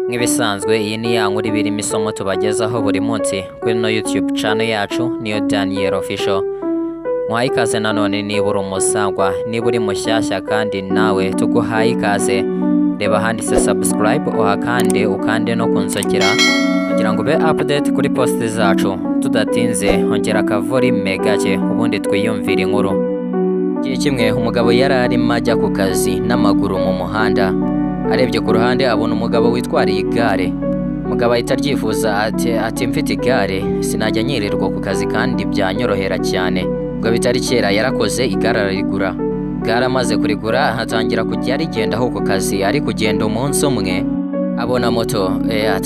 Nk'ibisanzwe iyi ni ya nkuru ibirimo isomo tubagezaho buri munsi kuri no YouTube channel yacu niyo Daniel Official. Muhaye ikaze nanone niba uri umusangwa, niba uri mushyashya kandi nawe tuguhaye ikaze. Reba handitse subscribe uhakande ukande no kunzogera kugira ngo ube update kuri post zacu. Tudatinze ongera akavorime gake ubundi twiyumvira inkuru. Igihe kimwe umugabo yari arimo ajya ku kazi n'amaguru mu muhanda. Arebye ku ruhande abona umugabo witwariye igare. Umugabo ahita aryifuza ati mfite igare sinajya nyirirwa ku kazi kandi byanyorohera cyane. Ubwo bitari kera yarakoze igare ararigura. Igare amaze kurigura atangira kujya arigendaho ku kazi. Ari kugenda umunsi umwe abona moto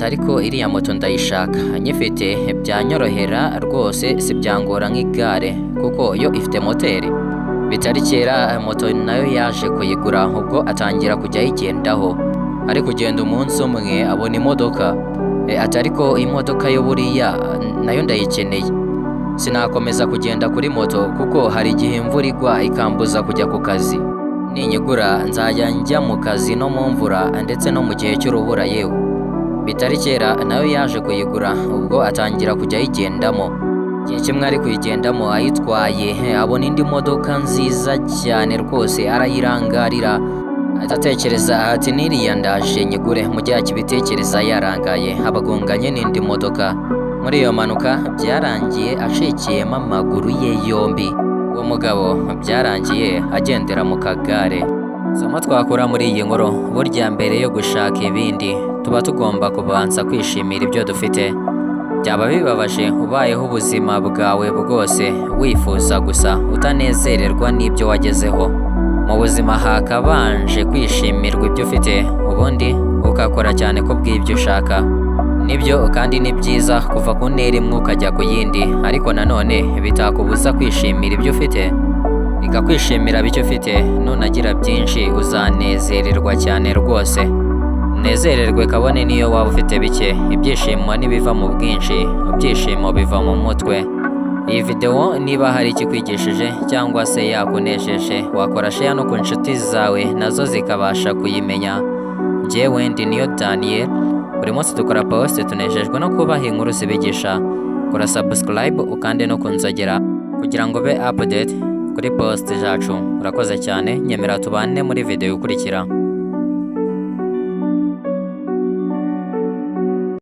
ariko iriya moto ndayishaka, nyifite byanyorohera rwose sibyangora nk'igare kuko yo ifite moteri. Bitari kera moto nayo yaje kuyigura, ubwo atangira kujya yigendaho. Ari kugenda umunsi umwe abona imodoka ariko imodoka yo buriya nayo ndayikeneye, sinakomeza kugenda kuri moto kuko hari igihe imvura igwa ikambuza kujya ku kazi. Ninyigura nzajya njya mu kazi no mu mvura ndetse no mu gihe cy'urubura yewe. Bitari kera nayo yaje kuyigura, ubwo atangira kujya yigendamo. Igihe kimwe ari kuyigendamo ayitwaye abona indi modoka nziza cyane rwose arayirangarira. Atatekereza ati niriya ndaje nyigure, mu gihe akibitekereza yarangaye abagonganye n'indi modoka. Muri iyo mpanuka byarangiye acikiyemo amaguru ye yombi. Uwo mugabo byarangiye agendera mu kagare. Somo twakura muri iyi nkuru, burya mbere yo gushaka ibindi tuba tugomba kubanza kwishimira ibyo dufite. Byaba bibabaje ubayeho ubuzima bwawe bwose wifuza gusa utanezererwa n'ibyo wagezeho. Mu buzima hakabanje kwishimirwa ibyo ufite, ubundi ukakora cyane ku bw'ibyo ushaka. Nibyo kandi ni byiza kuva ku ntera imwe ukajya ku yindi, ariko nanone bitakubuza kwishimira ibyo ufite. Iga kwishimira bicyo ufite, nunagira byinshi uzanezererwa cyane rwose. Nezererwe kabone niyo waba ufite bike, ibyishimo nibiva mu bwinshi, ibyishimo biva mu mutwe. Iyi video niba hari ikikwigishije cyangwa se yakunesheje, wakora share no ku nshuti zawe nazo zikabasha kuyimenya. Njyewe ndi niyo Daniel, buri munsi dukora post tunejejwe no kubaha inkuru zibigisha. Kora subscribe ukande no kunzogera kugira ngo be update kuri post zacu. Urakoze cyane, nyemera tubane muri video ikurikira.